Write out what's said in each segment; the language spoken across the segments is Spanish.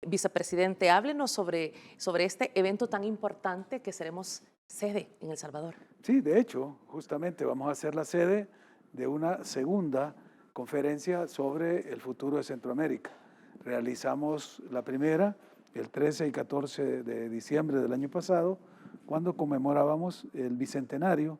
Vicepresidente, háblenos sobre este evento tan importante que seremos sede en El Salvador. Sí, de hecho, justamente vamos a ser la sede de una segunda conferencia sobre el futuro de Centroamérica. Realizamos la primera el 13 y 14 de diciembre del año pasado, cuando conmemorábamos el bicentenario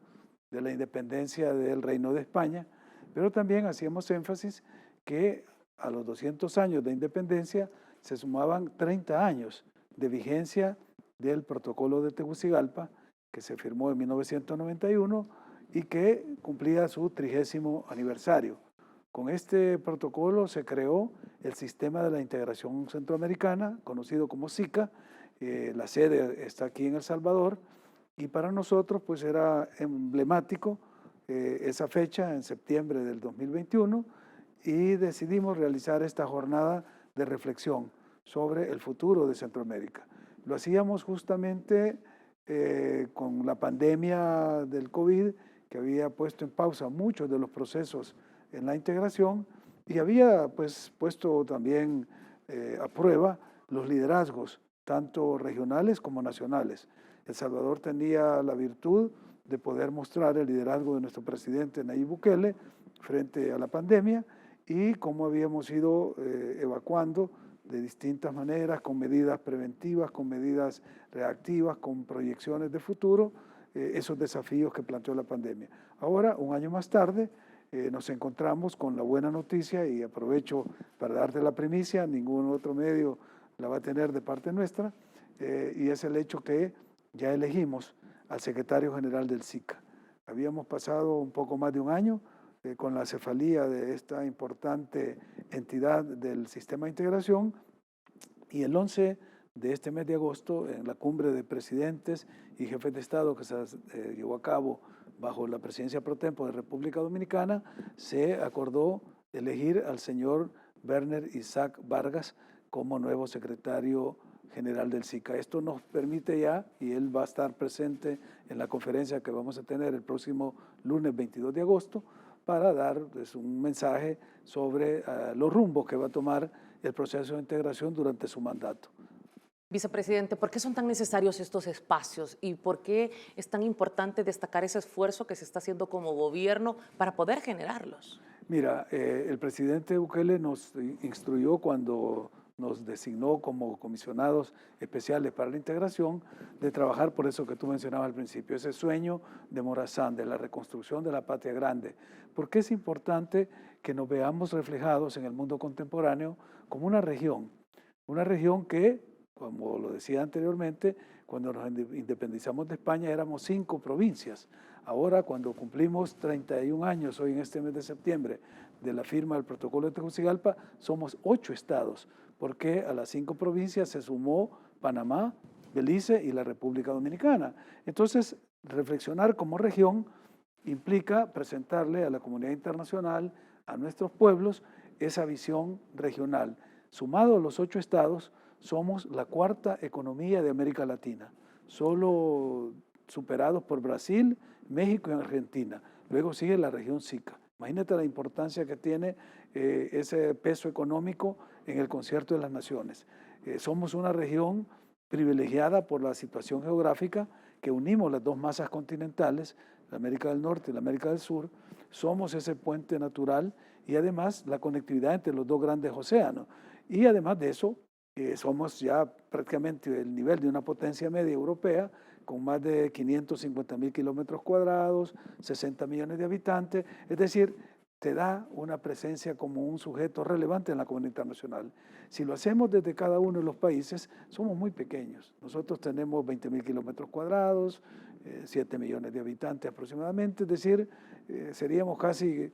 de la independencia del Reino de España, pero también hacíamos énfasis que a los 200 años de independencia se sumaban 30 años de vigencia del Protocolo de Tegucigalpa, que se firmó en 1991 y que cumplía su 30º aniversario. Con este protocolo se creó el Sistema de la Integración Centroamericana, conocido como SICA. La sede está aquí en El Salvador y para nosotros pues era emblemático esa fecha en septiembre del 2021 y decidimos realizar esta jornada de reflexión sobre el futuro de Centroamérica. Lo hacíamos justamente con la pandemia del COVID, que había puesto en pausa muchos de los procesos en la integración y había pues puesto también a prueba los liderazgos, tanto regionales como nacionales. El Salvador tenía la virtud de poder mostrar el liderazgo de nuestro presidente Nayib Bukele frente a la pandemia y cómo habíamos ido evacuando de distintas maneras, con medidas preventivas, con medidas reactivas, con proyecciones de futuro, esos desafíos que planteó la pandemia. Ahora, un año más tarde, nos encontramos con la buena noticia y aprovecho para darte la primicia, ningún otro medio la va a tener de parte nuestra, y es el hecho que ya elegimos al secretario general del SICA. Habíamos pasado un poco más de un año con la cefalía de esta importante entidad del sistema de integración y el 11 de este mes de agosto, en la cumbre de presidentes y jefes de Estado que se llevó a cabo bajo la presidencia pro tempore de República Dominicana, se acordó elegir al señor Werner Isaac Vargas como nuevo secretario general del SICA. Esto nos permite ya, y él va a estar presente en la conferencia que vamos a tener el próximo lunes 22 de agosto, para dar pues, un mensaje sobre los rumbos que va a tomar el proceso de integración durante su mandato. Vicepresidente, ¿por qué son tan necesarios estos espacios y por qué es tan importante destacar ese esfuerzo que se está haciendo como gobierno para poder generarlos? Mira, el presidente Bukele nos instruyó cuando nos designó como comisionados especiales para la integración, de trabajar por eso que tú mencionabas al principio, ese sueño de Morazán, de la reconstrucción de la patria grande. Porque es importante que nos veamos reflejados en el mundo contemporáneo como una región que, como lo decía anteriormente, cuando nos independizamos de España éramos 5 provincias. Ahora, cuando cumplimos 31 años, hoy en este mes de septiembre, de la firma del protocolo de Tegucigalpa, somos 8 estados, porque a las 5 provincias se sumó Panamá, Belice y la República Dominicana. Entonces, reflexionar como región implica presentarle a la comunidad internacional, a nuestros pueblos, esa visión regional. Sumado a los 8 estados, somos la 4ª economía de América Latina, solo superados por Brasil, México y Argentina. Luego sigue la región SICA. Imagínate la importancia que tiene ese peso económico en el concierto de las naciones. Somos una región privilegiada por la situación geográfica que unimos las dos masas continentales, la América del Norte y la América del Sur. Somos ese puente natural y además la conectividad entre los dos grandes océanos. Y además de eso, somos ya prácticamente el nivel de una potencia media europea, con más de 550.000 kilómetros cuadrados, 60 millones de habitantes, es decir, te da una presencia como un sujeto relevante en la comunidad internacional. Si lo hacemos desde cada uno de los países, somos muy pequeños. Nosotros tenemos 20.000 kilómetros cuadrados, 7 millones de habitantes aproximadamente, es decir, seríamos casi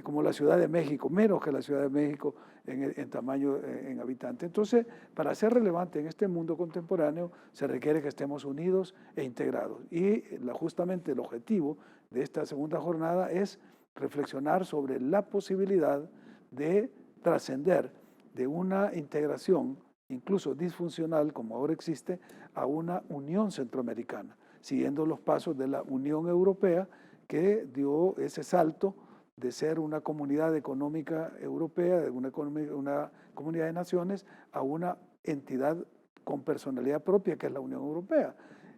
como la Ciudad de México, menos que la Ciudad de México en tamaño en habitantes. Entonces, para ser relevante en este mundo contemporáneo, se requiere que estemos unidos e integrados. Y justamente el objetivo de esta segunda jornada es reflexionar sobre la posibilidad de trascender de una integración, incluso disfuncional, como ahora existe, a una unión centroamericana, siguiendo los pasos de la Unión Europea, que dio ese salto de ser una comunidad económica europea, de una comunidad de naciones, a una entidad con personalidad propia, que es la Unión Europea.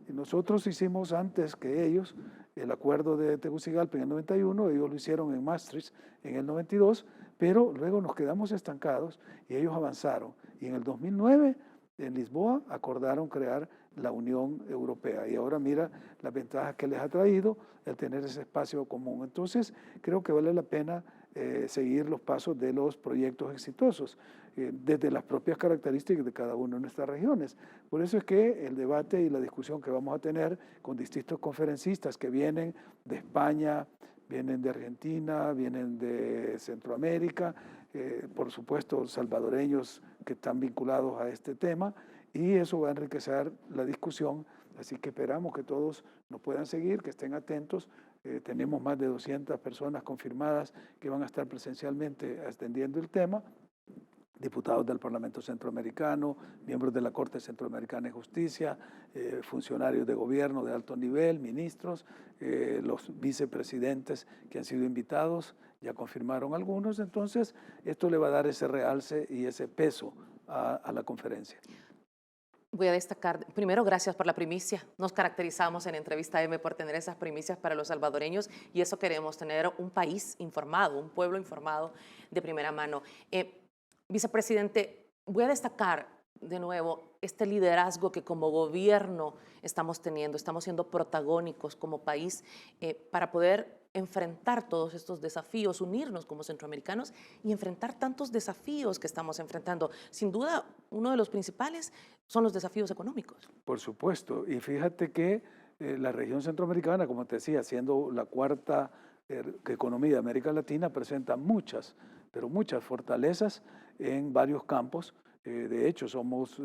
Y nosotros hicimos antes que ellos el acuerdo de Tegucigalpa en el 91, ellos lo hicieron en Maastricht en el 92, pero luego nos quedamos estancados y ellos avanzaron. Y en el 2009, en Lisboa, acordaron crear la Unión Europea. Y ahora mira las ventajas que les ha traído el tener ese espacio común. Entonces, creo que vale la pena seguir los pasos de los proyectos exitosos, desde las propias características de cada una de nuestras regiones. Por eso es que el debate y la discusión que vamos a tener con distintos conferencistas que vienen de España, vienen de Argentina, vienen de Centroamérica, por supuesto salvadoreños que están vinculados a este tema, y eso va a enriquecer la discusión. Así que esperamos que todos nos puedan seguir, que estén atentos. Tenemos más de 200 personas confirmadas que van a estar presencialmente atendiendo el tema, diputados del Parlamento Centroamericano, miembros de la Corte Centroamericana de Justicia, funcionarios de gobierno de alto nivel, ministros, los vicepresidentes que han sido invitados, ya confirmaron algunos. Entonces, esto le va a dar ese realce y ese peso a la conferencia. Voy a destacar, primero, gracias por la primicia. Nos caracterizamos en Entrevista M por tener esas primicias para los salvadoreños, y eso queremos, tener un país informado, un pueblo informado de primera mano. Vicepresidente, voy a destacar de nuevo este liderazgo que como gobierno estamos teniendo, estamos siendo protagónicos como país para poder enfrentar todos estos desafíos, unirnos como centroamericanos y enfrentar tantos desafíos que estamos enfrentando. Sin duda, uno de los principales son los desafíos económicos. Por supuesto, y fíjate que la región centroamericana, como te decía, siendo la cuarta economía de América Latina, presenta muchas, pero muchas fortalezas en varios campos. De hecho, somos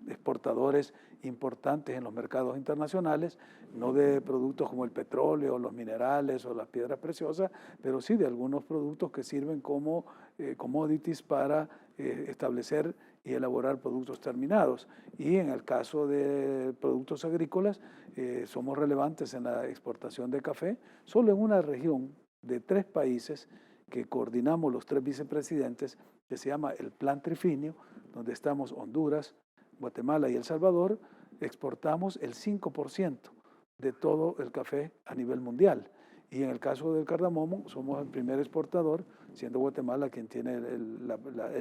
exportadores importantes en los mercados internacionales, no de productos como el petróleo, los minerales o las piedras preciosas, pero sí de algunos productos que sirven como commodities para establecer y elaborar productos terminados. Y en el caso de productos agrícolas, somos relevantes en la exportación de café. Solo en una región de 3 países que coordinamos los 3 vicepresidentes, que se llama el Plan Trifinio, donde estamos Honduras, Guatemala y El Salvador, exportamos el 5% de todo el café a nivel mundial. Y en el caso del cardamomo, somos el primer exportador, siendo Guatemala quien tiene el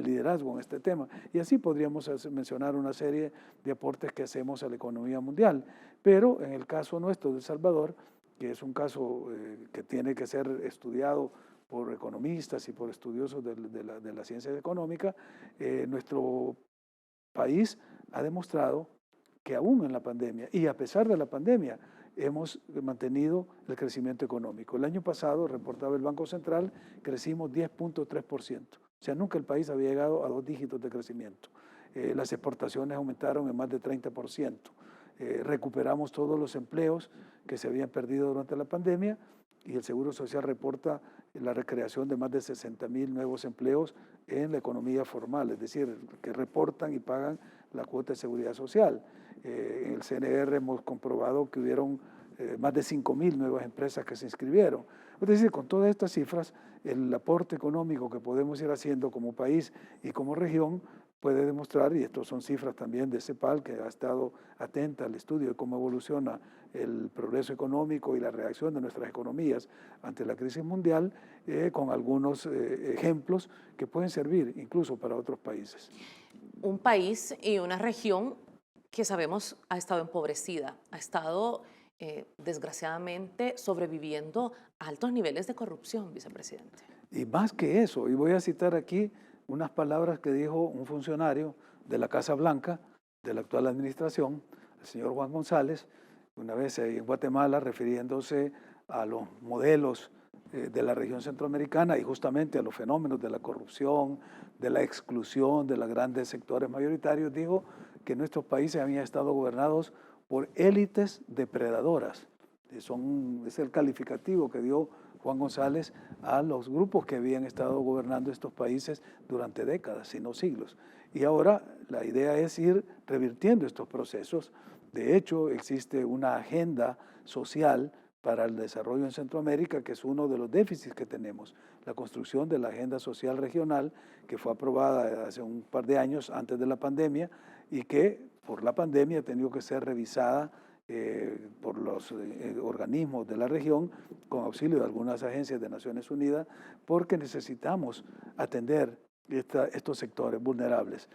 liderazgo en este tema. Y así podríamos mencionar una serie de aportes que hacemos a la economía mundial. Pero en el caso nuestro de El Salvador, que es un caso que tiene que ser estudiado por economistas y por estudiosos de la ciencia económica, nuestro país ha demostrado que aún en la pandemia y a pesar de la pandemia hemos mantenido el crecimiento económico. El año pasado, reportaba el Banco Central, crecimos 10.3%. O sea, nunca el país había llegado a 2 dígitos de crecimiento. Las exportaciones aumentaron en más de 30%. Recuperamos todos los empleos que se habían perdido durante la pandemia, y el Seguro Social reporta la recreación de más de 60,000 nuevos empleos en la economía formal, es decir, que reportan y pagan la cuota de seguridad social. En el CNR hemos comprobado que hubieron más de 5,000 nuevas empresas que se inscribieron. Es decir, con todas estas cifras, el aporte económico que podemos ir haciendo como país y como región puede demostrar, y estas son cifras también de CEPAL, que ha estado atenta al estudio de cómo evoluciona el progreso económico y la reacción de nuestras economías ante la crisis mundial, con algunos ejemplos que pueden servir incluso para otros países. Un país y una región que sabemos ha estado empobrecida, ha estado desgraciadamente sobreviviendo a altos niveles de corrupción, vicepresidente. Y más que eso, y voy a citar aquí unas palabras que dijo un funcionario de la Casa Blanca, de la actual administración, el señor Juan González, una vez en Guatemala, refiriéndose a los modelos de la región centroamericana y justamente a los fenómenos de la corrupción, de la exclusión de los grandes sectores mayoritarios, dijo que nuestros países habían estado gobernados por élites depredadoras. Es el calificativo que dio Juan González a los grupos que habían estado gobernando estos países durante décadas, si no siglos. Y ahora la idea es ir revirtiendo estos procesos. De hecho, existe una agenda social para el desarrollo en Centroamérica, que es uno de los déficits que tenemos, la construcción de la Agenda Social Regional, que fue aprobada hace un par de años antes de la pandemia, y que por la pandemia ha tenido que ser revisada por los organismos de la región con auxilio de algunas agencias de Naciones Unidas, porque necesitamos atender estos sectores vulnerables,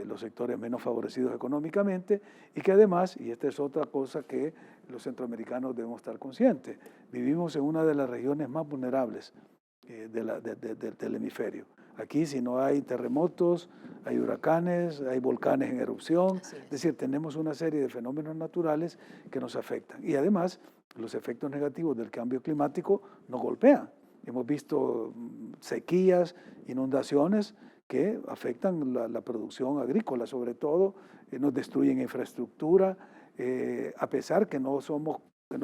los sectores menos favorecidos económicamente, y que además, y esta es otra cosa que los centroamericanos debemos estar conscientes, vivimos en una de las regiones más vulnerables del hemisferio. Aquí, si no hay terremotos, hay huracanes, hay volcanes en erupción, es decir, tenemos una serie de fenómenos naturales que nos afectan. Y además, los efectos negativos del cambio climático nos golpean. Hemos visto sequías, inundaciones que afectan la producción agrícola, sobre todo, nos destruyen infraestructura, a pesar que no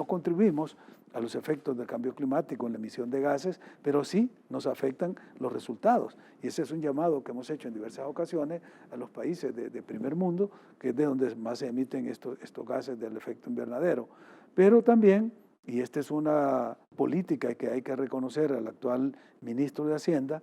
contribuimos a los efectos del cambio climático en la emisión de gases, pero sí nos afectan los resultados. Y ese es un llamado que hemos hecho en diversas ocasiones a los países de primer mundo, que es de donde más se emiten estos gases del efecto invernadero. Pero también, y esta es una política que hay que reconocer al actual ministro de Hacienda,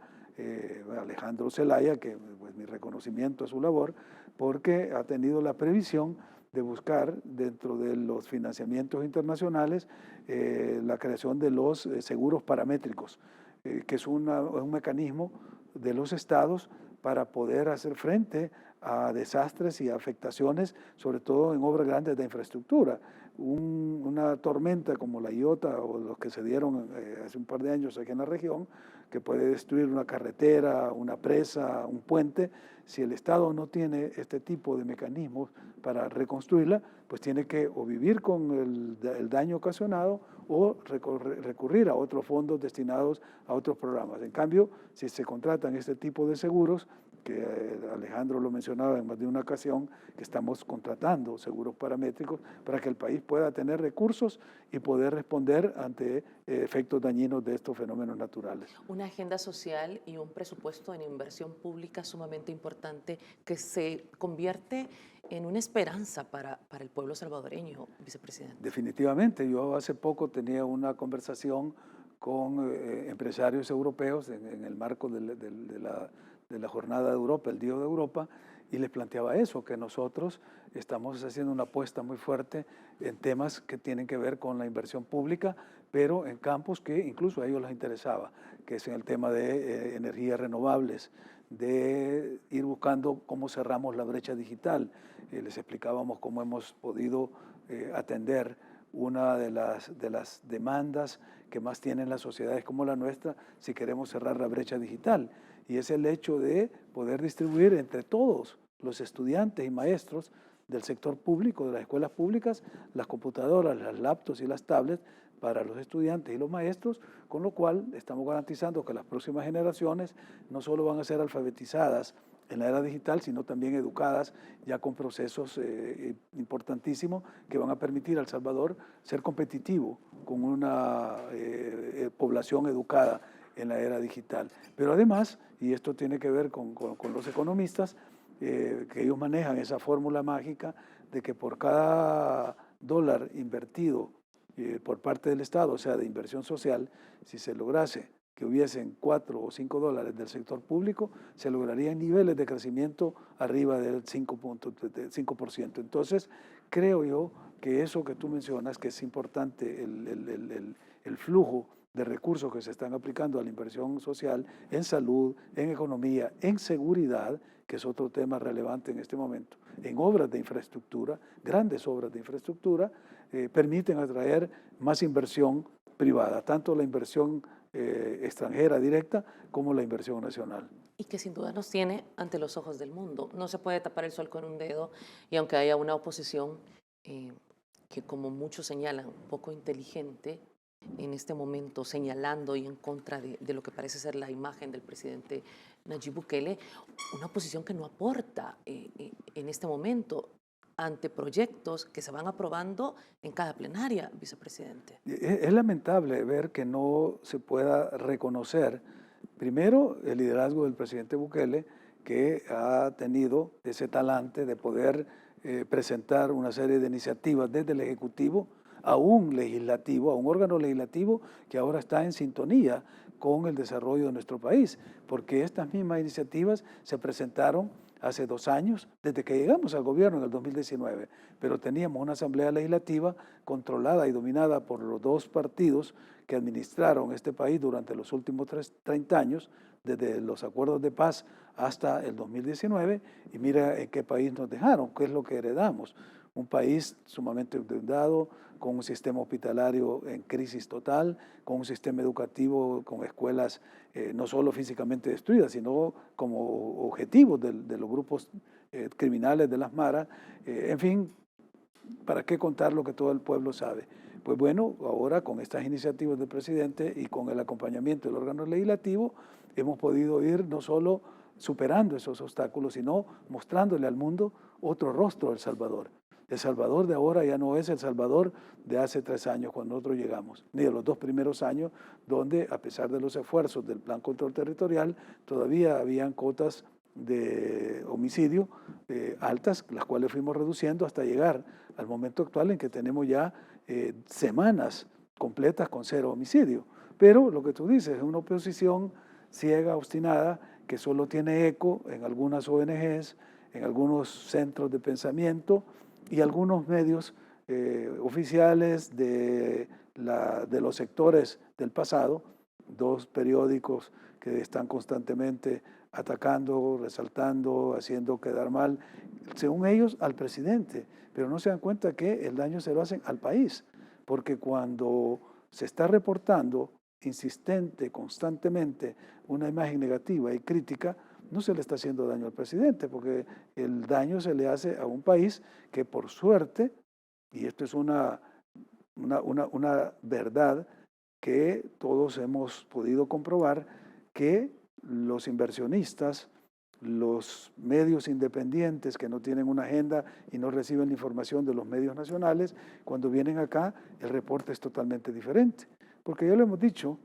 Alejandro Zelaya, que pues, mi reconocimiento a su labor, porque ha tenido la previsión de buscar dentro de los financiamientos internacionales la creación de los seguros paramétricos, que es un mecanismo de los estados para poder hacer frente a desastres y afectaciones, sobre todo en obras grandes de infraestructura. Una tormenta como la Iota o los que se dieron hace un par de años aquí en la región, que puede destruir una carretera, una presa, un puente, si el Estado no tiene este tipo de mecanismos para reconstruirla, pues tiene que o vivir con el daño ocasionado o recurrir a otros fondos destinados a otros programas. En cambio, si se contratan este tipo de seguros, que Alejandro lo mencionaba en más de una ocasión, que estamos contratando seguros paramétricos para que el país pueda tener recursos y poder responder ante efectos dañinos de estos fenómenos naturales. Una agenda social y un presupuesto en inversión pública sumamente importante que se convierte en una esperanza para el pueblo salvadoreño, vicepresidente. Definitivamente. Yo hace poco tenía una conversación con empresarios europeos en el marco de la Jornada de Europa, el Día de Europa, y les planteaba eso, que nosotros estamos haciendo una apuesta muy fuerte en temas que tienen que ver con la inversión pública, pero en campos que incluso a ellos les interesaba, que es en el tema de energías renovables, de ir buscando cómo cerramos la brecha digital. Les explicábamos cómo hemos podido atender una de las demandas que más tienen las sociedades como la nuestra si queremos cerrar la brecha digital. Y es el hecho de poder distribuir entre todos los estudiantes y maestros del sector público, de las escuelas públicas, las computadoras, las laptops y las tablets para los estudiantes y los maestros, con lo cual estamos garantizando que las próximas generaciones no solo van a ser alfabetizadas en la era digital, sino también educadas ya con procesos importantísimos que van a permitir a El Salvador ser competitivo con una población educada en la era digital. Pero además, y esto tiene que ver con los economistas, que ellos manejan esa fórmula mágica de que por cada dólar invertido por parte del Estado, o sea, de inversión social, si se lograse que hubiesen 4 o 5 dólares del sector público, se lograrían niveles de crecimiento arriba del 5%. Entonces, creo yo que eso que tú mencionas, que es importante, el flujo de recursos que se están aplicando a la inversión social en salud, en economía, en seguridad, que es otro tema relevante en este momento, en obras de infraestructura, grandes obras de infraestructura, permiten atraer más inversión privada, tanto la inversión extranjera directa como la inversión nacional. Y que sin duda nos tiene ante los ojos del mundo. No se puede tapar el sol con un dedo, y aunque haya una oposición que, como muchos señalan, poco inteligente en este momento, señalando y en contra de lo que parece ser la imagen del presidente Nayib Bukele, una oposición que no aporta en este momento ante proyectos que se van aprobando en cada plenaria, vicepresidente. Es lamentable ver que no se pueda reconocer, primero, el liderazgo del presidente Bukele, que ha tenido ese talante de poder presentar una serie de iniciativas desde el Ejecutivo a un legislativo, a un órgano legislativo que ahora está en sintonía con el desarrollo de nuestro país, porque estas mismas iniciativas se presentaron hace 2 años, desde que llegamos al gobierno en el 2019, pero teníamos una asamblea legislativa controlada y dominada por los 2 partidos que administraron este país durante los últimos 30 años, desde los acuerdos de paz hasta el 2019, y mira en qué país nos dejaron, qué es lo que heredamos. Un país sumamente endeudado, con un sistema hospitalario en crisis total, con un sistema educativo, con escuelas no solo físicamente destruidas, sino como objetivos de los grupos criminales de las maras. En fin, ¿para qué contar lo que todo el pueblo sabe? Pues bueno, ahora con estas iniciativas del presidente y con el acompañamiento del órgano legislativo, hemos podido ir no solo superando esos obstáculos, sino mostrándole al mundo otro rostro de El Salvador. El Salvador de ahora ya no es El Salvador de hace 3 años cuando nosotros llegamos, ni de los 2 primeros años, donde a pesar de los esfuerzos del Plan Control Territorial, todavía habían cotas de homicidio altas, las cuales fuimos reduciendo hasta llegar al momento actual en que tenemos ya semanas completas con 0 homicidio. Pero lo que tú dices es una oposición ciega, obstinada, que solo tiene eco en algunas ONGs, en algunos centros de pensamiento y algunos medios oficiales de los sectores del pasado, 2 periódicos que están constantemente atacando, resaltando, haciendo quedar mal, según ellos, al presidente, pero no se dan cuenta que el daño se lo hacen al país, porque cuando se está reportando constantemente una imagen negativa y crítica, no se le está haciendo daño al presidente, porque el daño se le hace a un país que por suerte, y esto es una verdad que todos hemos podido comprobar, que los inversionistas, los medios independientes que no tienen una agenda y no reciben la información de los medios nacionales, cuando vienen acá el reporte es totalmente diferente. Porque ya lo hemos dicho,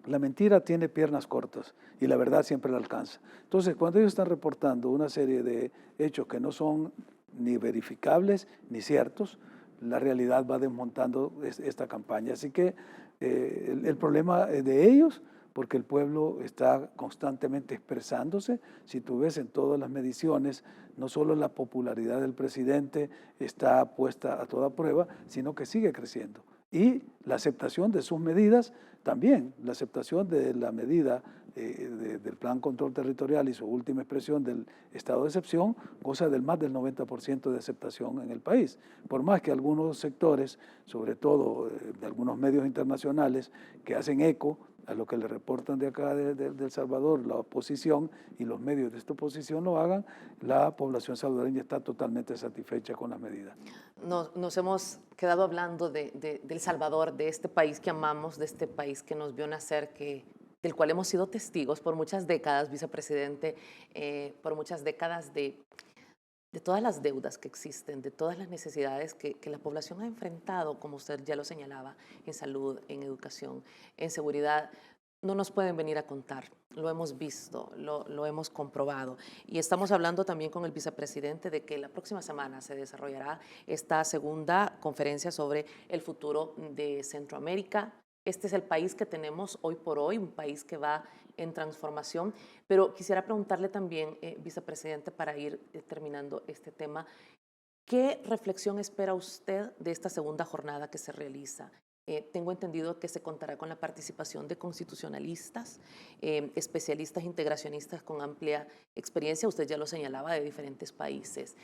la mentira tiene piernas cortas y la verdad siempre la alcanza. Entonces, cuando ellos están reportando una serie de hechos que no son ni verificables ni ciertos, la realidad va desmontando esta campaña. Así que el problema es de ellos, porque el pueblo está constantemente expresándose. Si tú ves en todas las mediciones, no solo la popularidad del presidente está puesta a toda prueba, sino que sigue creciendo. Y la aceptación de sus medidas también, la aceptación de la medida del Plan Control Territorial y su última expresión del estado de excepción, goza del más del 90% de aceptación en el país. Por más que algunos sectores, sobre todo de algunos medios internacionales, que hacen eco a lo que le reportan de acá de El Salvador, la oposición y los medios de esta oposición lo hagan, la población salvadoreña está totalmente satisfecha con las medidas. Nos hemos quedado hablando de El Salvador, de este país que amamos, de este país que nos vio nacer, del cual hemos sido testigos por muchas décadas, vicepresidente, por muchas décadas de todas las deudas que existen, de todas las necesidades que la población ha enfrentado, como usted ya lo señalaba, en salud, en educación, en seguridad. No nos pueden venir a contar, lo hemos visto, lo hemos comprobado. Y estamos hablando también con el vicepresidente de que la próxima semana se desarrollará esta segunda conferencia sobre el futuro de Centroamérica. Este es el país que tenemos hoy por hoy, un país que va en transformación. Pero quisiera preguntarle también, vicepresidente, para ir terminando este tema, ¿qué reflexión espera usted de esta segunda jornada que se realiza? Tengo entendido que se contará con la participación de constitucionalistas, especialistas integracionistas con amplia experiencia, usted ya lo señalaba, de diferentes países.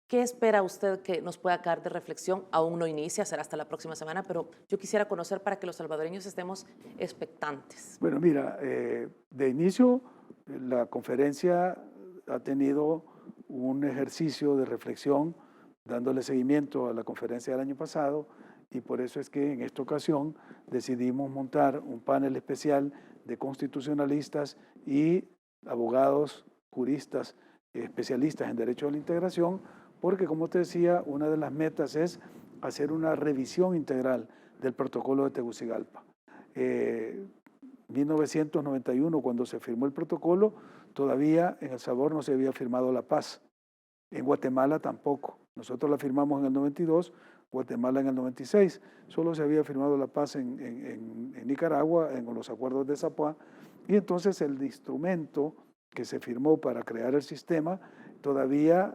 ¿Qué espera usted que nos pueda caer de reflexión? Aún no inicia, será hasta la próxima semana, pero yo quisiera conocer para que los salvadoreños estemos expectantes. Bueno, mira, de inicio la conferencia ha tenido un ejercicio de reflexión dándole seguimiento a la conferencia del año pasado, y por eso es que en esta ocasión decidimos montar un panel especial de constitucionalistas y abogados, juristas, especialistas en derecho a la integración, porque como te decía, una de las metas es hacer una revisión integral del protocolo de Tegucigalpa. 1991, cuando se firmó el protocolo, todavía en El Salvador no se había firmado la paz. En Guatemala tampoco. Nosotros la firmamos en el 92, Guatemala en el 96. Solo se había firmado la paz en Nicaragua, en los acuerdos de Zapoá. Y entonces el instrumento que se firmó para crear el sistema todavía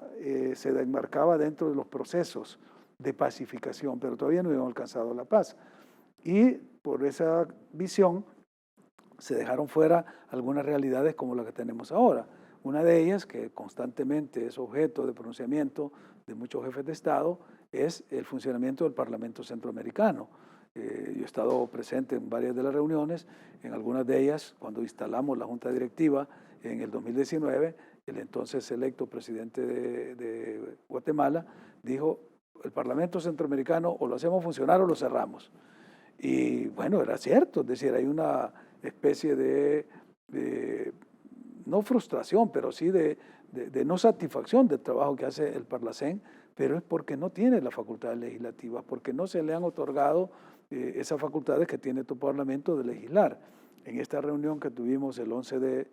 se enmarcaba dentro de los procesos de pacificación, pero todavía no habían alcanzado la paz. Y por esa visión se dejaron fuera algunas realidades como la que tenemos ahora. Una de ellas, que constantemente es objeto de pronunciamiento de muchos jefes de Estado, es el funcionamiento del Parlamento Centroamericano. Yo he estado presente en varias de las reuniones, en algunas de ellas, cuando instalamos la Junta Directiva en el 2019, el entonces electo presidente de Guatemala dijo, el Parlamento Centroamericano o lo hacemos funcionar o lo cerramos. Y bueno, era cierto, es decir, hay una especie de no frustración, pero sí de no satisfacción del trabajo que hace el Parlacén, pero es porque no tiene las facultades legislativas, porque no se le han otorgado esas facultades que tiene tu Parlamento de legislar. En esta reunión que tuvimos el 11 de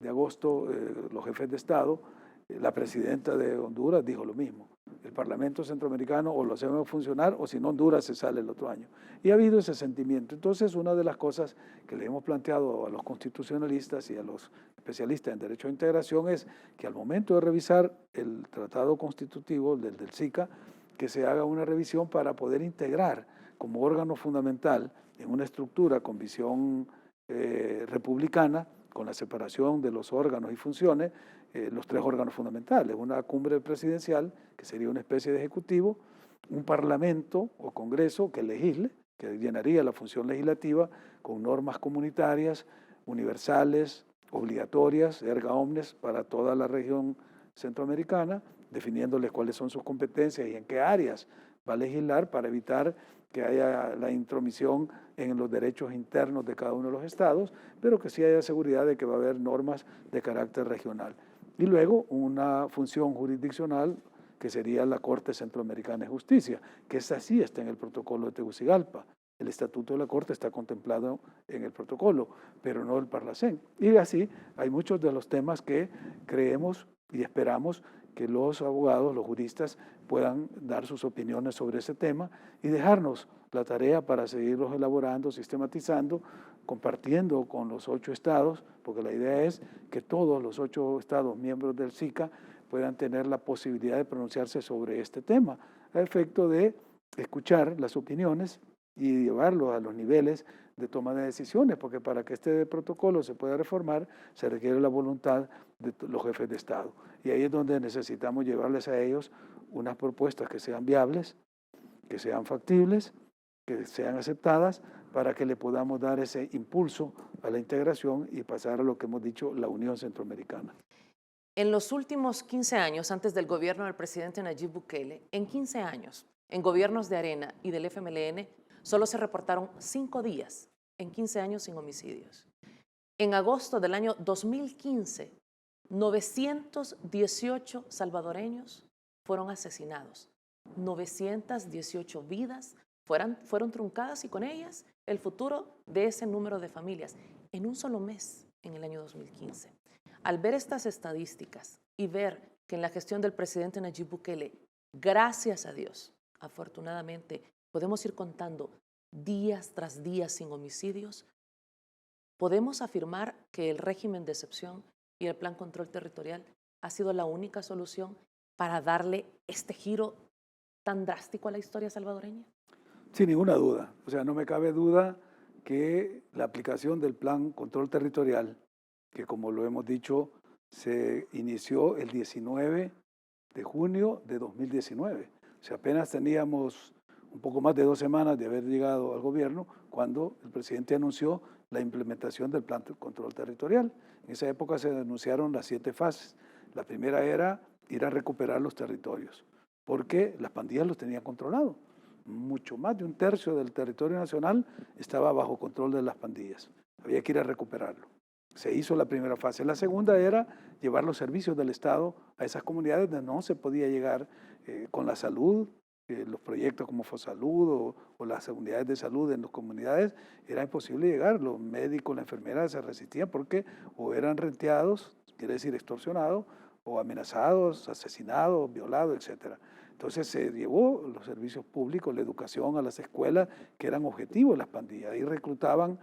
agosto, los jefes de Estado, la presidenta de Honduras dijo lo mismo. El Parlamento Centroamericano o lo hacemos funcionar o si no Honduras se sale el otro año. Y ha habido ese sentimiento. Entonces, una de las cosas que le hemos planteado a los constitucionalistas y a los especialistas en Derecho a Integración es que al momento de revisar el tratado constitutivo del SICA, que se haga una revisión para poder integrar como órgano fundamental en una estructura con visión republicana, con la separación de los órganos y funciones, los tres órganos fundamentales, una cumbre presidencial, que sería una especie de ejecutivo, un parlamento o congreso que legisle, que llenaría la función legislativa con normas comunitarias, universales, obligatorias, erga omnes para toda la región centroamericana, definiéndoles cuáles son sus competencias y en qué áreas va a legislar para evitar que haya la intromisión en los derechos internos de cada uno de los estados, pero que sí haya seguridad de que va a haber normas de carácter regional. Y luego una función jurisdiccional que sería la Corte Centroamericana de Justicia, que esa sí está en el protocolo de Tegucigalpa. El estatuto de la Corte está contemplado en el protocolo, pero no el Parlacén. Y así hay muchos de los temas que creemos y esperamos que los abogados, los juristas, puedan dar sus opiniones sobre ese tema y dejarnos la tarea para seguirlos elaborando, sistematizando, compartiendo con los 8 estados, porque la idea es que todos los 8 estados miembros del SICA puedan tener la posibilidad de pronunciarse sobre este tema, a efecto de escuchar las opiniones y llevarlo a los niveles de toma de decisiones, porque para que este protocolo se pueda reformar se requiere la voluntad de los jefes de Estado. Y ahí es donde necesitamos llevarles a ellos unas propuestas que sean viables, que sean factibles, que sean aceptadas, para que le podamos dar ese impulso a la integración y pasar a lo que hemos dicho, la Unión Centroamericana. En los últimos 15 años, antes del gobierno del presidente Nayib Bukele, en 15 años, en gobiernos de Arena y del FMLN, solo se reportaron 5 días en 15 años sin homicidios. En agosto del año 2015, 918 salvadoreños fueron asesinados. 918 vidas fueron truncadas y con ellas el futuro de ese número de familias en un solo mes en el año 2015. Al ver estas estadísticas y ver que en la gestión del presidente Nayib Bukele, gracias a Dios, afortunadamente, podemos ir contando días tras días sin homicidios, podemos afirmar que el régimen de excepción y el plan control territorial ha sido la única solución para darle este giro tan drástico a la historia salvadoreña. Sin ninguna duda. O sea, no me cabe duda que la aplicación del plan control territorial, que como lo hemos dicho, se inició el 19 de junio de 2019. O sea, apenas teníamos un poco más de 2 semanas de haber llegado al gobierno cuando el presidente anunció la implementación del plan de control territorial. En esa época se anunciaron las 7 fases. La primera era ir a recuperar los territorios, porque las pandillas los tenían controlados. Mucho más de 1/3 del territorio nacional estaba bajo control de las pandillas. Había que ir a recuperarlo. Se hizo la primera fase. La segunda era llevar los servicios del Estado a esas comunidades donde no se podía llegar con la salud, los proyectos como Fosalud o las unidades de salud en las comunidades, era imposible llegar. Los médicos, las enfermeras se resistían porque o eran renteados, quiere decir extorsionados, o amenazados, asesinados, violados, etc. Entonces se llevó los servicios públicos, la educación a las escuelas, que eran objetivos de las pandillas. Ahí reclutaban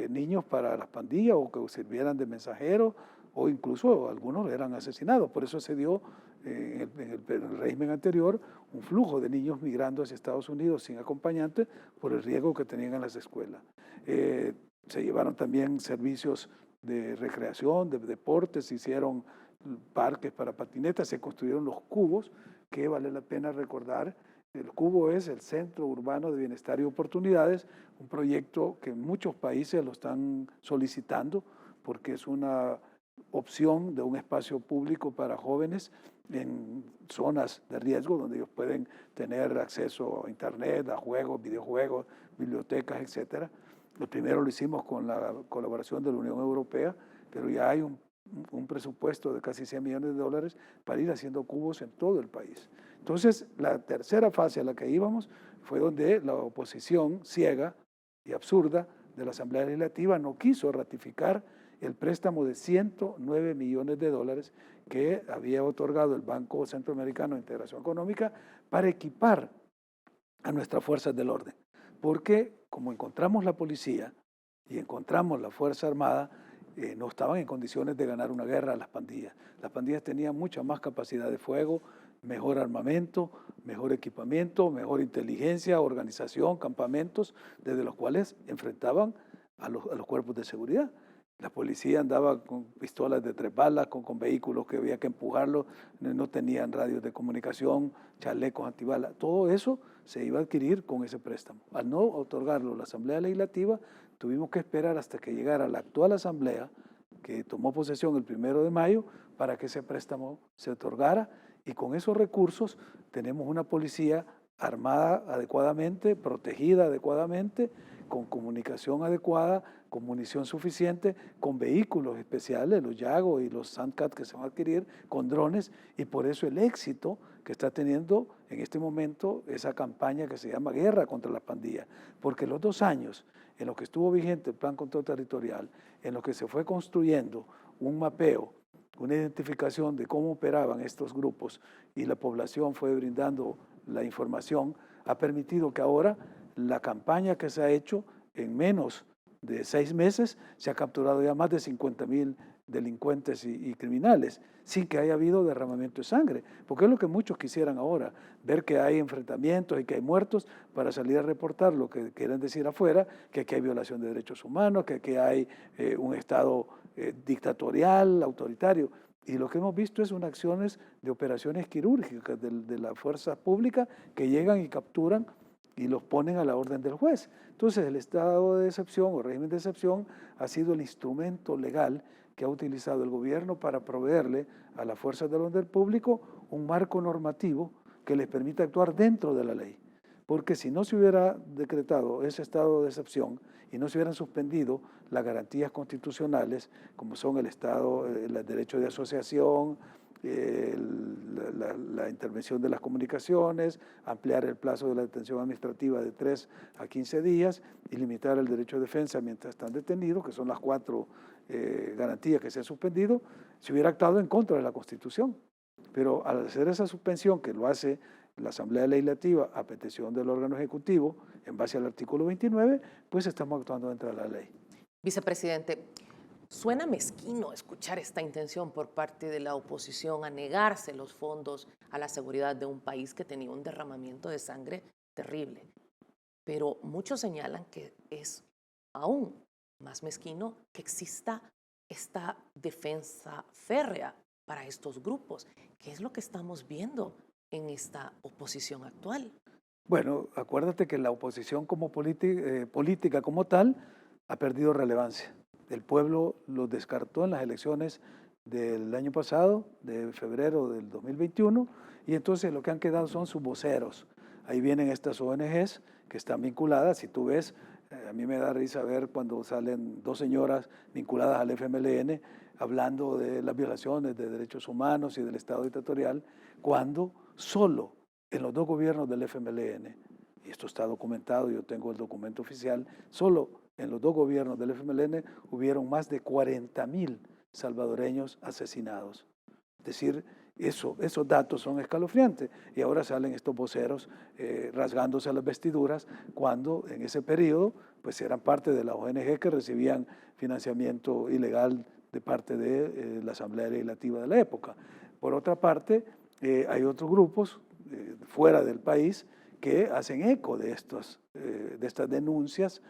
niños para las pandillas o que sirvieran de mensajeros o incluso algunos eran asesinados. Por eso se dio en el régimen anterior un flujo de niños migrando hacia Estados Unidos sin acompañante por el riesgo que tenían en las escuelas. Se llevaron también servicios de recreación, de deportes, se hicieron parques para patinetas, se construyeron los cubos, que vale la pena recordar. El cubo es el Centro Urbano de Bienestar y Oportunidades, un proyecto que muchos países lo están solicitando porque es una opción de un espacio público para jóvenes en zonas de riesgo donde ellos pueden tener acceso a internet, a juegos, videojuegos, bibliotecas, etcétera. El primero lo hicimos con la colaboración de la Unión Europea, pero ya hay un presupuesto de casi 100 millones de dólares para ir haciendo cubos en todo el país. Entonces, la tercera fase a la que íbamos fue donde la oposición ciega y absurda de la Asamblea Legislativa no quiso ratificar el préstamo de 109 millones de dólares que había otorgado el Banco Centroamericano de Integración Económica para equipar a nuestras fuerzas del orden. Porque como encontramos la policía y encontramos la Fuerza Armada, no estaban en condiciones de ganar una guerra a las pandillas. Las pandillas tenían mucha más capacidad de fuego, mejor armamento, mejor equipamiento, mejor inteligencia, organización, campamentos, desde los cuales enfrentaban a los cuerpos de seguridad. La policía andaba con pistolas de 3 balas, con vehículos que había que empujarlos, no tenían radios de comunicación, chalecos antibalas. Todo eso se iba a adquirir con ese préstamo. Al no otorgarlo la Asamblea Legislativa, tuvimos que esperar hasta que llegara la actual Asamblea, que tomó posesión el 1 de mayo, para que ese préstamo se otorgara. Y con esos recursos tenemos una policía armada adecuadamente, protegida adecuadamente, con comunicación adecuada, con munición suficiente, con vehículos especiales, los Yago y los Sandcat que se van a adquirir, con drones, y por eso el éxito que está teniendo en este momento esa campaña que se llama Guerra contra las Pandillas, porque los 2 años en los que estuvo vigente el Plan Control Territorial, en los que se fue construyendo un mapeo, una identificación de cómo operaban estos grupos y la población fue brindando la información, ha permitido que ahora la campaña que se ha hecho en menos de 6 meses se ha capturado ya más de 50,000 delincuentes y criminales, sin que haya habido derramamiento de sangre, porque es lo que muchos quisieran ahora, ver que hay enfrentamientos y que hay muertos para salir a reportar lo que quieren decir afuera, que aquí hay violación de derechos humanos, que aquí hay un Estado dictatorial, autoritario. Y lo que hemos visto es unas acciones de operaciones quirúrgicas de la fuerza pública que llegan y capturan y los ponen a la orden del juez. Entonces, el estado de excepción o régimen de excepción ha sido el instrumento legal que ha utilizado el gobierno para proveerle a las fuerzas del orden público un marco normativo que les permita actuar dentro de la ley. Porque si no se hubiera decretado ese estado de excepción y no se hubieran suspendido las garantías constitucionales, como son el Estado, el derecho de asociación, la intervención de las comunicaciones, ampliar el plazo de la detención administrativa de 3 a 15 días y limitar el derecho de defensa mientras están detenidos, que son las 4 garantías que se han suspendido, se hubiera actuado en contra de la Constitución. Pero al hacer esa suspensión, que lo hace la Asamblea Legislativa a petición del órgano ejecutivo, en base al artículo 29, pues estamos actuando dentro de la ley. Vicepresidente, suena mezquino escuchar esta intención por parte de la oposición a negarse los fondos a la seguridad de un país que tenía un derramamiento de sangre terrible. Pero muchos señalan que es aún más mezquino que exista esta defensa férrea para estos grupos. ¿Qué es lo que estamos viendo en esta oposición actual? Bueno, acuérdate que la oposición como política como tal ha perdido relevancia. El pueblo los descartó en las elecciones del año pasado, de febrero del 2021, y entonces lo que han quedado son sus voceros. Ahí vienen estas ONGs que están vinculadas. Si tú ves, a mí me da risa ver cuando salen 2 señoras vinculadas al FMLN hablando de las violaciones de derechos humanos y del Estado dictatorial, cuando solo en los 2 gobiernos del FMLN, y esto está documentado, yo tengo el documento oficial, solo en los 2 gobiernos del FMLN hubieron más de 40,000 salvadoreños asesinados. Es decir, esos datos son escalofriantes y ahora salen estos voceros rasgándose las vestiduras cuando en ese periodo pues eran parte de la ONG que recibían financiamiento ilegal de parte de la Asamblea Legislativa de la época. Por otra parte, hay otros grupos fuera del país que hacen eco de estas denuncias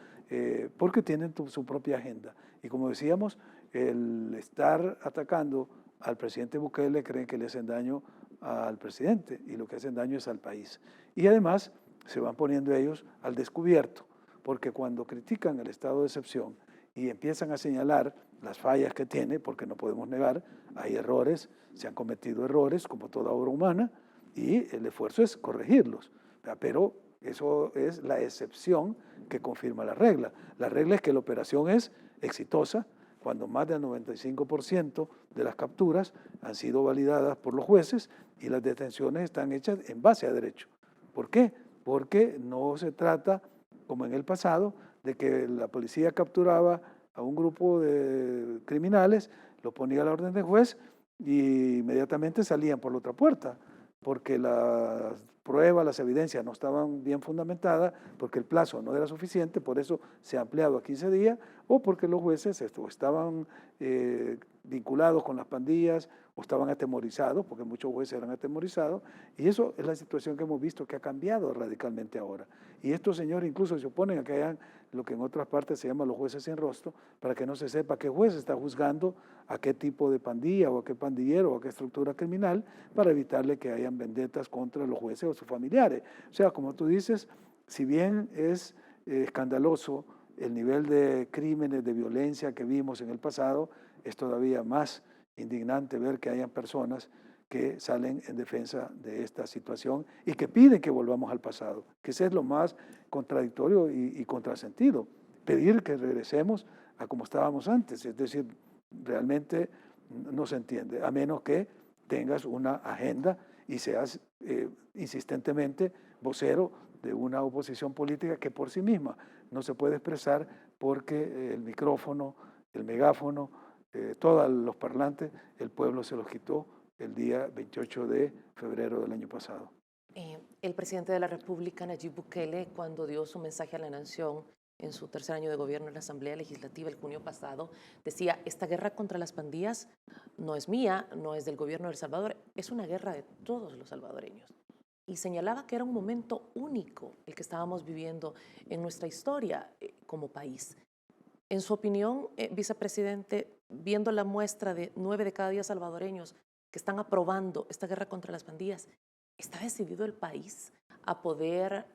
porque tienen su propia agenda. Y como decíamos, el estar atacando al presidente Bukele creen que le hacen daño al presidente y lo que hacen daño es al país. Y además se van poniendo ellos al descubierto, porque cuando critican el estado de excepción y empiezan a señalar las fallas que tiene, porque no podemos negar, hay errores, se han cometido errores como toda obra humana y el esfuerzo es corregirlos, pero eso es la excepción que confirma la regla. La regla es que la operación es exitosa cuando más del 95% de las capturas han sido validadas por los jueces y las detenciones están hechas en base a derecho. ¿Por qué? Porque no se trata, como en el pasado, de que la policía capturaba a un grupo de criminales, lo ponía a la orden del juez y inmediatamente salían por la otra puerta, porque las pruebas, las evidencias no estaban bien fundamentadas, porque el plazo no era suficiente, por eso se ha ampliado a 15 días, o porque los jueces estaban vinculados con las pandillas o estaban atemorizados, porque muchos jueces eran atemorizados, y eso es la situación que hemos visto que ha cambiado radicalmente ahora. Y estos señores incluso se oponen a que hayan lo que en otras partes se llama los jueces sin rostro, para que no se sepa qué juez está juzgando a qué tipo de pandilla o a qué pandillero o a qué estructura criminal, para evitarle que hayan vendetas contra los jueces o sus familiares. O sea, como tú dices, si bien es escandaloso el nivel de crímenes, de violencia que vimos en el pasado, es todavía más indignante ver que hayan personas que salen en defensa de esta situación y que piden que volvamos al pasado, que ese es lo más contradictorio y contrasentido, pedir que regresemos a como estábamos antes, es decir, realmente no se entiende, a menos que tengas una agenda y seas insistentemente vocero de una oposición política que por sí misma no se puede expresar porque el micrófono, el megáfono, todos los parlantes, el pueblo se los quitó el día 28 de febrero del año pasado. El presidente de la República, Nayib Bukele, cuando dio su mensaje a la nación en su tercer año de gobierno en la Asamblea Legislativa el junio pasado, decía, esta guerra contra las pandillas no es mía, no es del gobierno de El Salvador, es una guerra de todos los salvadoreños. Y señalaba que era un momento único el que estábamos viviendo en nuestra historia como país. En su opinión, vicepresidente, viendo la muestra de 9 de cada 10 salvadoreños que están aprobando esta guerra contra las pandillas, ¿está decidido el país a poder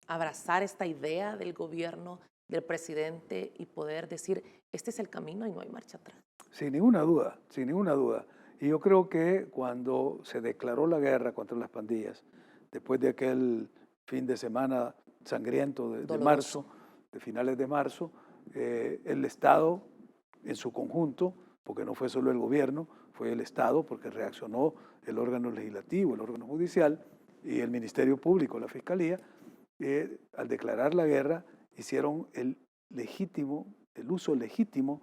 abrazar esta idea del gobierno, del presidente y poder decir, este es el camino y no hay marcha atrás? Sin ninguna duda, sin ninguna duda. Y yo creo que cuando se declaró la guerra contra las pandillas, después de aquel fin de semana sangriento de marzo, de finales de marzo, el Estado en su conjunto, porque no fue solo el gobierno, fue el Estado, porque reaccionó el órgano legislativo, el órgano judicial y el Ministerio Público, la Fiscalía, al declarar la guerra, hicieron el uso legítimo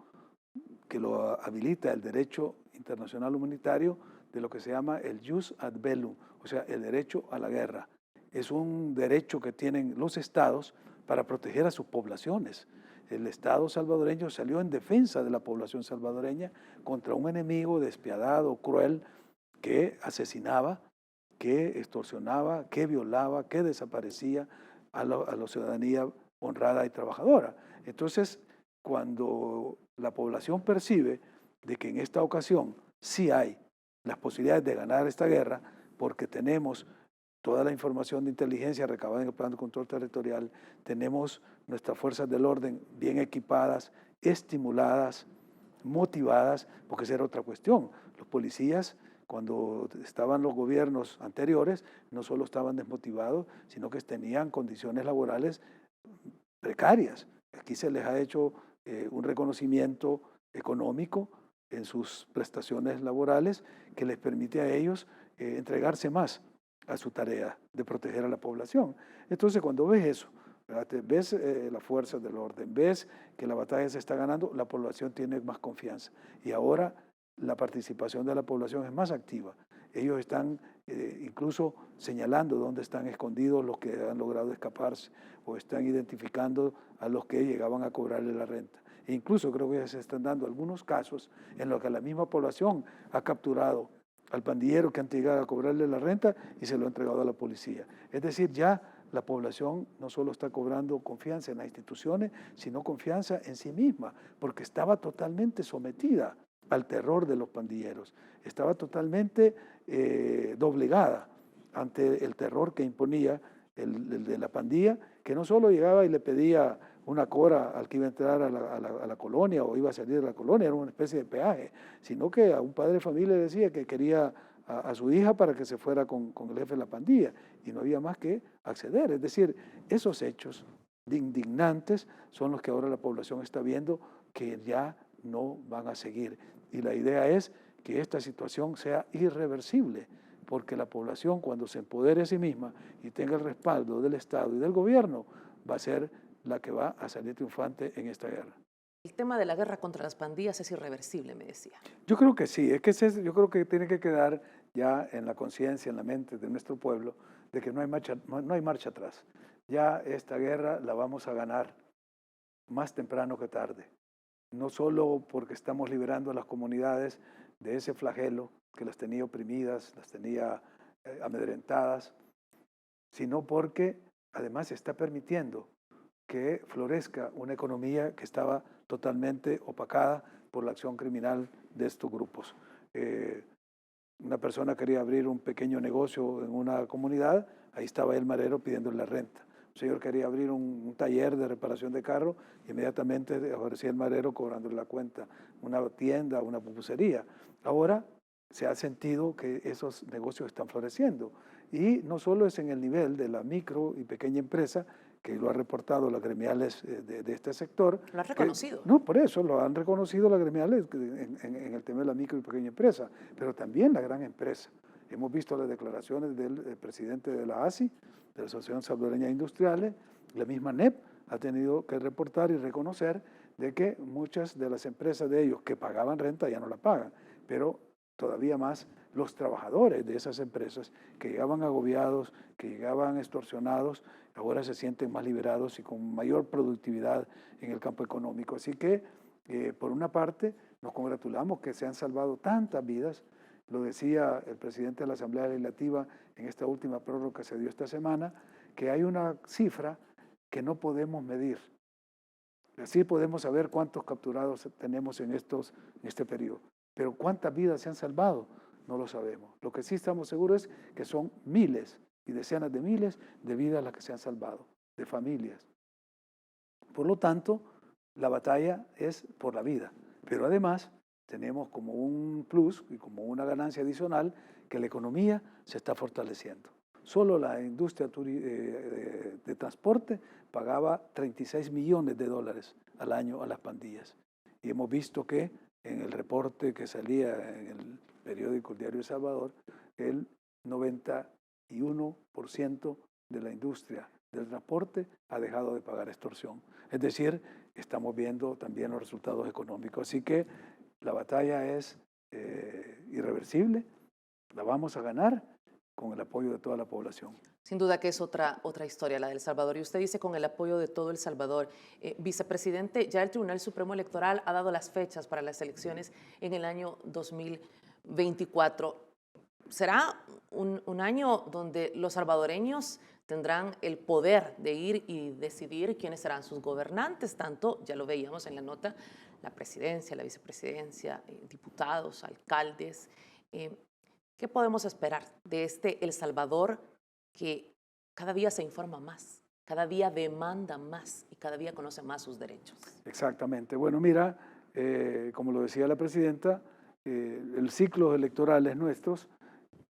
que lo habilita el derecho internacional humanitario de lo que se llama el jus ad bellum, o sea, el derecho a la guerra. Es un derecho que tienen los estados para proteger a sus poblaciones. El Estado salvadoreño salió en defensa de la población salvadoreña contra un enemigo despiadado, cruel, que asesinaba, que extorsionaba, que violaba, que desaparecía a la ciudadanía honrada y trabajadora. Entonces, cuando la población percibe de que en esta ocasión sí hay las posibilidades de ganar esta guerra, porque tenemos toda la información de inteligencia recabada en el Plan de Control Territorial, tenemos nuestras fuerzas del orden bien equipadas, estimuladas, motivadas, porque esa era otra cuestión. Los policías, cuando estaban los gobiernos anteriores, no solo estaban desmotivados, sino que tenían condiciones laborales precarias. Aquí se les ha hecho un reconocimiento económico en sus prestaciones laborales que les permite a ellos entregarse más a su tarea de proteger a la población. Entonces, cuando ves eso, ves las fuerzas del orden, ves que la batalla se está ganando, la población tiene más confianza. Y ahora la participación de la población es más activa. Ellos están incluso señalando dónde están escondidos los que han logrado escaparse o están identificando a los que llegaban a cobrarle la renta. E incluso creo que ya se están dando algunos casos en los que la misma población ha capturado al pandillero que antes llegaba a cobrarle la renta y se lo ha entregado a la policía. Es decir, ya la población no solo está cobrando confianza en las instituciones, sino confianza en sí misma, porque estaba totalmente sometida al terror de los pandilleros, estaba totalmente doblegada ante el terror que imponía el de la pandilla, que no solo llegaba y le pedía una cora al que iba a entrar a la colonia o iba a salir de la colonia, era una especie de peaje, sino que a un padre de familia le decía que quería a su hija para que se fuera con el jefe de la pandilla y no había más que acceder. Es decir, esos hechos indignantes son los que ahora la población está viendo que ya no van a seguir. Y la idea es que esta situación sea irreversible, porque la población cuando se empodere a sí misma y tenga el respaldo del Estado y del gobierno, va a ser la que va a salir triunfante en esta guerra. El tema de la guerra contra las pandillas es irreversible, me decía. Yo creo que sí, es que yo creo que tiene que quedar ya en la conciencia, en la mente de nuestro pueblo, de que no hay marcha atrás. Ya esta guerra la vamos a ganar más temprano que tarde. No solo porque estamos liberando a las comunidades de ese flagelo que las tenía oprimidas, las tenía amedrentadas, sino porque además se está permitiendo que florezca una economía que estaba totalmente opacada por la acción criminal de estos grupos. Una persona quería abrir un pequeño negocio en una comunidad, ahí estaba el marero pidiéndole la renta. Un señor quería abrir un taller de reparación de carro, inmediatamente aparecía el marero cobrándole la cuenta. Una tienda, una pupusería. Ahora se ha sentido que esos negocios están floreciendo. Y no solo es en el nivel de la micro y pequeña empresa, que lo han reportado las gremiales de este sector. Lo has reconocido. No, por eso lo han reconocido las gremiales en el tema de la micro y pequeña empresa, pero también la gran empresa. Hemos visto las declaraciones del presidente de la ASI, de la Asociación Salvadoreña de Industriales, la misma NEP ha tenido que reportar y reconocer de que muchas de las empresas de ellos que pagaban renta ya no la pagan, pero todavía más los trabajadores de esas empresas que llegaban agobiados, que llegaban extorsionados, ahora se sienten más liberados y con mayor productividad en el campo económico. Así que, por una parte, nos congratulamos que se han salvado tantas vidas. Lo decía el presidente de la Asamblea Legislativa en esta última prórroga que se dio esta semana, que hay una cifra que no podemos medir. Así podemos saber cuántos capturados tenemos en este periodo, pero cuántas vidas se han salvado, no lo sabemos. Lo que sí estamos seguros es que son miles y decenas de miles de vidas las que se han salvado, de familias. Por lo tanto, la batalla es por la vida, pero además tenemos como un plus y como una ganancia adicional que la economía se está fortaleciendo. Solo la industria de transporte pagaba 36 millones de dólares al año a las pandillas. Y hemos visto que en el reporte que salía en el periódico El Diario de Salvador, el 91% de la industria del transporte ha dejado de pagar extorsión. Es decir, estamos viendo también los resultados económicos. Así que la batalla es irreversible, la vamos a ganar con el apoyo de toda la población. Sin duda que es otra historia, la del Salvador. Y usted dice con el apoyo de todo El Salvador. Vicepresidente, ya el Tribunal Supremo Electoral ha dado las fechas para las elecciones en el año 2024. ¿Será un año donde los salvadoreños tendrán el poder de ir y decidir quiénes serán sus gobernantes? Tanto, ya lo veíamos en la nota, la presidencia, la vicepresidencia, diputados, alcaldes. ¿Qué podemos esperar de este El Salvador que cada día se informa más, cada día demanda más y cada día conoce más sus derechos? Exactamente. Bueno, mira, como lo decía la presidenta, el ciclo electorales nuestros,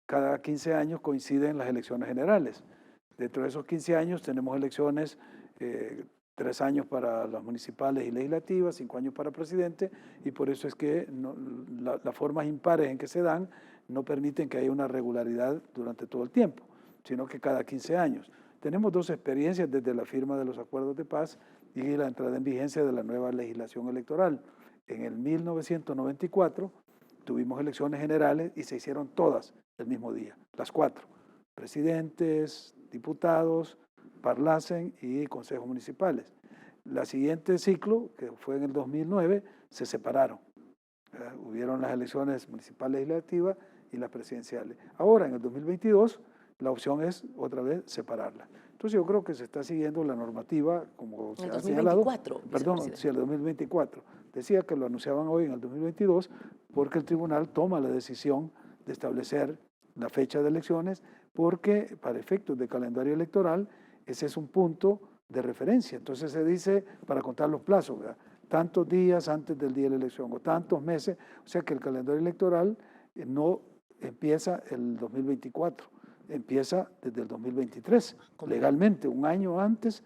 cada 15 años coinciden las elecciones generales. Dentro de esos 15 años tenemos elecciones, 3 años para las municipales y legislativas, 5 años para presidente, y por eso es que las formas impares en que se dan no permiten que haya una regularidad durante todo el tiempo, sino que cada 15 años. Tenemos 2 experiencias desde la firma de los acuerdos de paz y la entrada en vigencia de la nueva legislación electoral. En el 1994 tuvimos elecciones generales y se hicieron todas el mismo día, las 4. Presidentes, diputados, parlacen y consejos municipales. La siguiente ciclo, que fue en el 2009, se separaron. Hubieron las elecciones municipales legislativas y las presidenciales. Ahora, en el 2022, la opción es otra vez separarla. Entonces yo creo que se está siguiendo la normativa como se ha señalado. 2024, Perdón, sí, el 2024. Decía que lo anunciaban hoy en el 2022 porque el tribunal toma la decisión de establecer la fecha de elecciones porque para efectos de calendario electoral ese es un punto de referencia. Entonces se dice para contar los plazos, ¿verdad? Tantos días antes del día de la elección o tantos meses, o sea que el calendario electoral no empieza el 2024, empieza desde el 2023. Legalmente, un año antes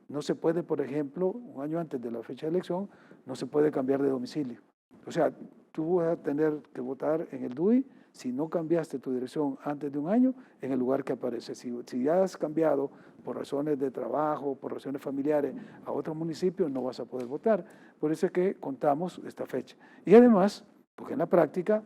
no se puede, por ejemplo, un año antes de la fecha de elección, no se puede cambiar de domicilio. O sea, tú vas a tener que votar en el DUI si no cambiaste tu dirección antes de un año en el lugar que aparece. Si ya has cambiado por razones de trabajo, por razones familiares a otro municipio, no vas a poder votar. Por eso es que contamos esta fecha. Y además, porque en la práctica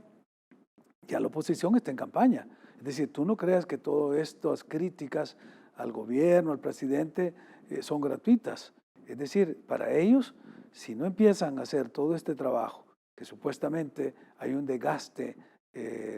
ya la oposición está en campaña. Es decir, tú no creas que todas estas críticas al gobierno, al presidente, son gratuitas. Es decir, para ellos, si no empiezan a hacer todo este trabajo, que supuestamente hay un desgaste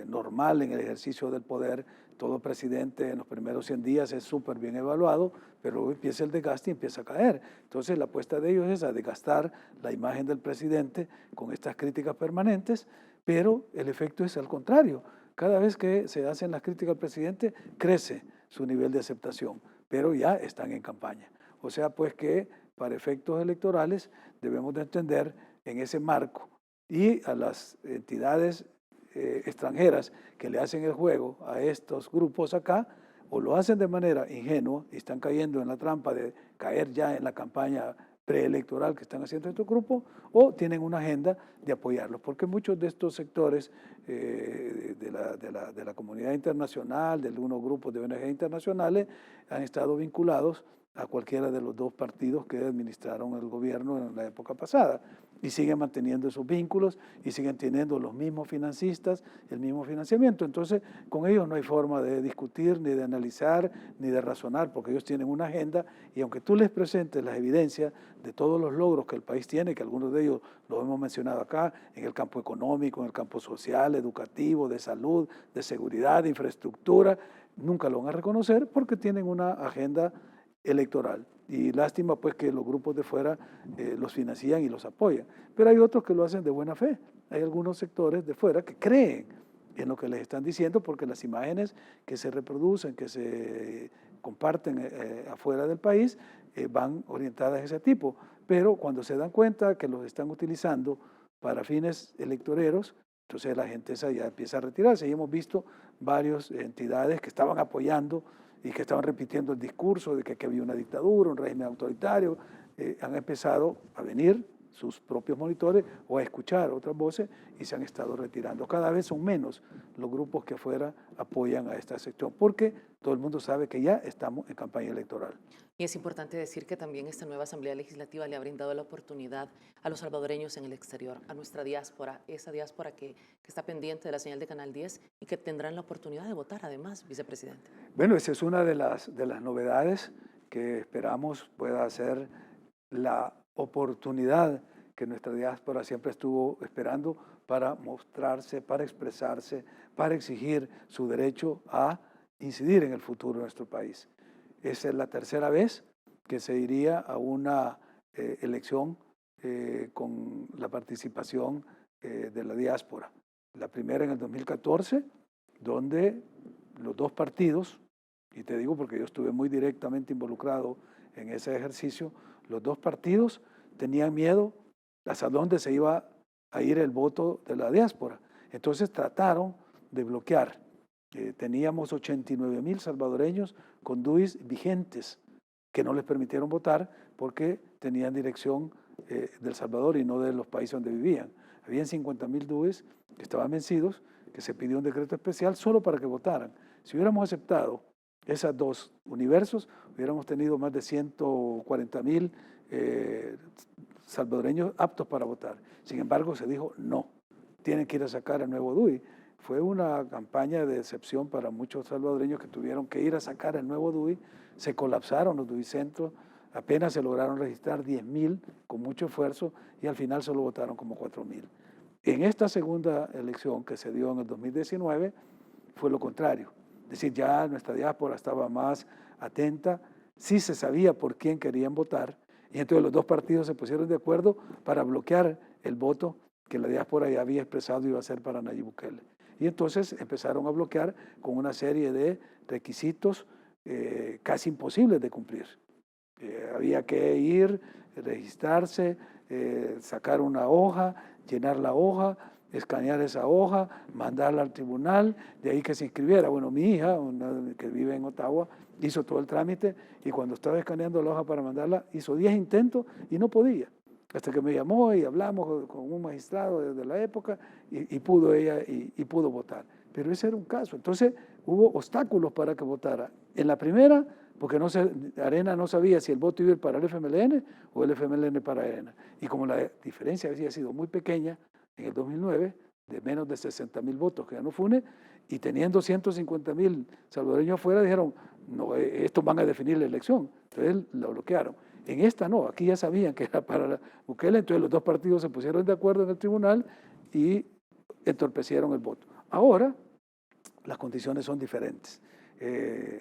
normal en el ejercicio del poder, todo presidente en los primeros 100 días es súper bien evaluado, pero luego empieza el desgaste y empieza a caer. Entonces la apuesta de ellos es a desgastar la imagen del presidente con estas críticas permanentes, pero el efecto es al contrario. Cada vez que se hacen las críticas al presidente, crece su nivel de aceptación, pero ya están en campaña. O sea, pues que para efectos electorales debemos de entender en ese marco y a las entidades extranjeras que le hacen el juego a estos grupos acá, o lo hacen de manera ingenua y están cayendo en la trampa de caer ya en la campaña preelectoral que están haciendo estos grupos, o tienen una agenda de apoyarlos, porque muchos de estos sectores de la comunidad internacional, de algunos grupos de ONG internacionales, han estado vinculados a cualquiera de los dos partidos que administraron el gobierno en la época pasada y siguen manteniendo esos vínculos y siguen teniendo los mismos financistas, el mismo financiamiento. Entonces, con ellos no hay forma de discutir, ni de analizar, ni de razonar, porque ellos tienen una agenda y aunque tú les presentes las evidencias de todos los logros que el país tiene, que algunos de ellos los hemos mencionado acá, en el campo económico, en el campo social, educativo, de salud, de seguridad, de infraestructura, nunca lo van a reconocer porque tienen una agenda electoral. Y lástima pues que los grupos de fuera los financian y los apoyan. Pero hay otros que lo hacen de buena fe. Hay algunos sectores de fuera que creen en lo que les están diciendo porque las imágenes que se reproducen, que se comparten afuera del país, van orientadas a ese tipo. Pero cuando se dan cuenta que los están utilizando para fines electoreros, entonces la gente esa ya empieza a retirarse. Y hemos visto varias entidades que estaban apoyando y que estaban repitiendo el discurso de que aquí había una dictadura, un régimen autoritario, han empezado a venir sus propios monitores o a escuchar otras voces y se han estado retirando. Cada vez son menos los grupos que afuera apoyan a esta sección, porque todo el mundo sabe que ya estamos en campaña electoral. Y es importante decir que también esta nueva Asamblea Legislativa le ha brindado la oportunidad a los salvadoreños en el exterior, a nuestra diáspora, esa diáspora que está pendiente de la señal de Canal 10 y que tendrán la oportunidad de votar además, vicepresidente. Bueno, esa es una de las novedades que esperamos pueda ser la oportunidad que nuestra diáspora siempre estuvo esperando para mostrarse, para expresarse, para exigir su derecho a incidir en el futuro de nuestro país. Esa es la tercera vez que se iría a una elección con la participación de la diáspora. La primera en el 2014, donde los dos partidos, y te digo porque yo estuve muy directamente involucrado en ese ejercicio, los dos partidos tenían miedo hacia dónde se iba a ir el voto de la diáspora. Entonces trataron de bloquear. Teníamos 89,000 salvadoreños con DUIs vigentes que no les permitieron votar porque tenían dirección del Salvador y no de los países donde vivían. Habían 50,000 DUIs que estaban vencidos, que se pidió un decreto especial solo para que votaran. Si hubiéramos aceptado esos dos universos, hubiéramos tenido más de 140,000 salvadoreños aptos para votar. Sin embargo, se dijo no, tienen que ir a sacar el nuevo DUI. Fue una campaña de decepción para muchos salvadoreños que tuvieron que ir a sacar el nuevo DUI, se colapsaron los DUI centros, apenas se lograron registrar 10.000 con mucho esfuerzo y al final solo votaron como 4.000. En esta segunda elección que se dio en el 2019 fue lo contrario. Es decir, ya nuestra diáspora estaba más atenta, sí se sabía por quién querían votar y entonces los dos partidos se pusieron de acuerdo para bloquear el voto que la diáspora ya había expresado iba a ser para Nayib Bukele. Y entonces empezaron a bloquear con una serie de requisitos casi imposibles de cumplir. Había que ir, registrarse, sacar una hoja, llenar la hoja, escanear esa hoja, mandarla al tribunal, de ahí que se inscribiera. Bueno, mi hija, que vive en Ottawa, hizo todo el trámite y cuando estaba escaneando la hoja para mandarla, hizo 10 intentos y no podía. Hasta que me llamó y hablamos con un magistrado desde la época y pudo ella y pudo votar. Pero ese era un caso. Entonces hubo obstáculos para que votara. En la primera, porque Arena no sabía si el voto iba a ir para el FMLN o el FMLN para Arena. Y como la diferencia había sido muy pequeña en el 2009, de menos de 60.000 votos que ganó FUNE, y teniendo 150.000 salvadoreños afuera, dijeron, no, estos van a definir la elección. Entonces lo bloquearon. En esta no, aquí ya sabían que era para Bukele, entonces los dos partidos se pusieron de acuerdo en el tribunal y entorpecieron el voto. Ahora las condiciones son diferentes.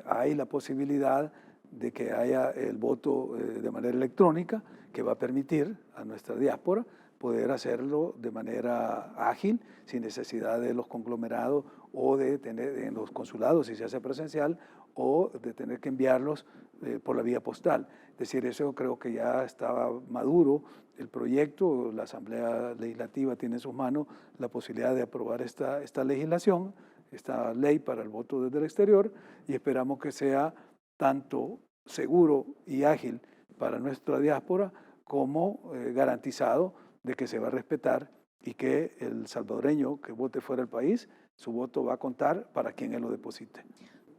Hay la posibilidad de que haya el voto de manera electrónica que va a permitir a nuestra diáspora poder hacerlo de manera ágil, sin necesidad de los conglomerados o de tener en los consulados si se hace presencial o de tener que enviarlos por la vía postal. Es decir, eso creo que ya estaba maduro el proyecto, la Asamblea Legislativa tiene en sus manos la posibilidad de aprobar esta legislación, esta ley para el voto desde el exterior y esperamos que sea tanto seguro y ágil para nuestra diáspora como garantizado de que se va a respetar y que el salvadoreño que vote fuera del país, su voto va a contar para quien él lo deposite.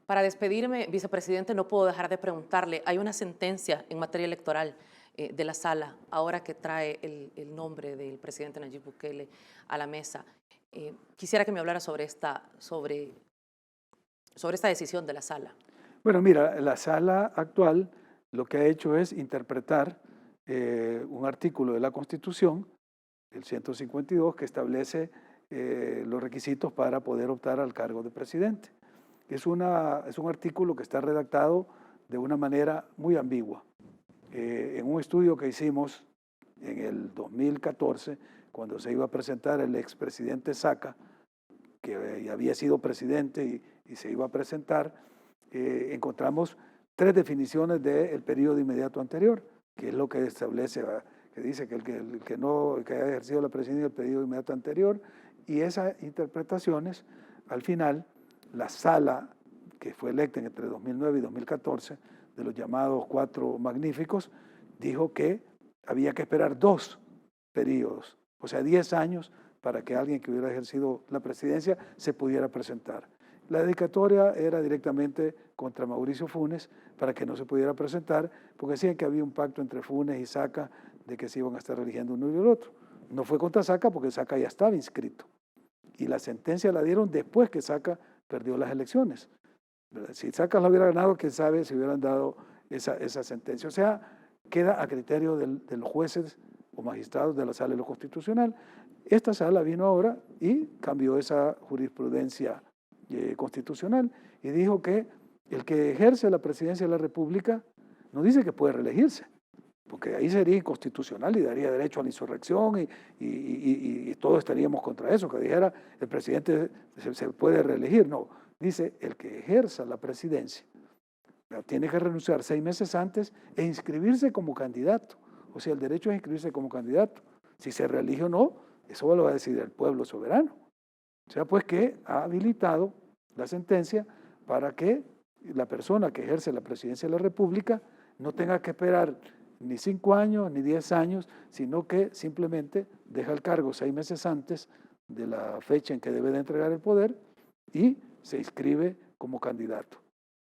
Para despedirme, vicepresidente, no puedo dejar de preguntarle, hay una sentencia en materia electoral de la sala, ahora que trae el nombre del presidente Nayib Bukele a la mesa. Quisiera que me hablara sobre esta decisión de la sala. Bueno, mira, la sala actual lo que ha hecho es interpretar un artículo de la Constitución, el 152, que establece los requisitos para poder optar al cargo de presidente. Es un artículo que está redactado de una manera muy ambigua. En un estudio que hicimos en el 2014, cuando se iba a presentar el expresidente Saca, que había sido presidente y se iba a presentar, encontramos 3 definiciones del periodo inmediato anterior, que es lo que establece, que dice que el que haya ejercido la presidencia del periodo inmediato anterior, y esas interpretaciones, al final, la sala que fue electa entre 2009 y 2014, de los llamados 4 magníficos, dijo que había que esperar 2 periodos, o sea, 10 años para que alguien que hubiera ejercido la presidencia se pudiera presentar. La dedicatoria era directamente contra Mauricio Funes para que no se pudiera presentar, porque decían que había un pacto entre Funes y Saca de que se iban a estar eligiendo uno y el otro. No fue contra Saca porque Saca ya estaba inscrito. Y la sentencia la dieron después que Saca perdió las elecciones. Si Saca lo hubiera ganado, quién sabe si hubieran dado esa sentencia. O sea, queda a criterio de los jueces o magistrados de la Sala de lo Constitucional. Esta sala vino ahora y cambió esa jurisprudencia constitucional y dijo que el que ejerce la presidencia de la República no dice que puede reelegirse, porque ahí sería inconstitucional y daría derecho a la insurrección y todos estaríamos contra eso, que dijera el presidente se puede reelegir. No, dice el que ejerza la presidencia tiene que renunciar 6 meses antes e inscribirse como candidato. O sea, el derecho es inscribirse como candidato. Si se reelige o no, eso lo va a decidir el pueblo soberano. O sea, pues que ha habilitado la sentencia para que la persona que ejerce la presidencia de la República no tenga que esperar ni 5 años ni 10 años, sino que simplemente deja el cargo 6 meses antes de la fecha en que debe de entregar el poder y se inscribe como candidato.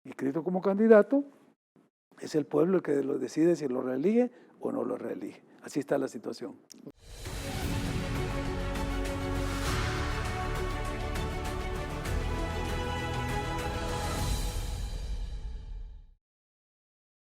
Inscrito como candidato, es el pueblo el que lo decide si lo reelige o no lo reelige. Así está la situación.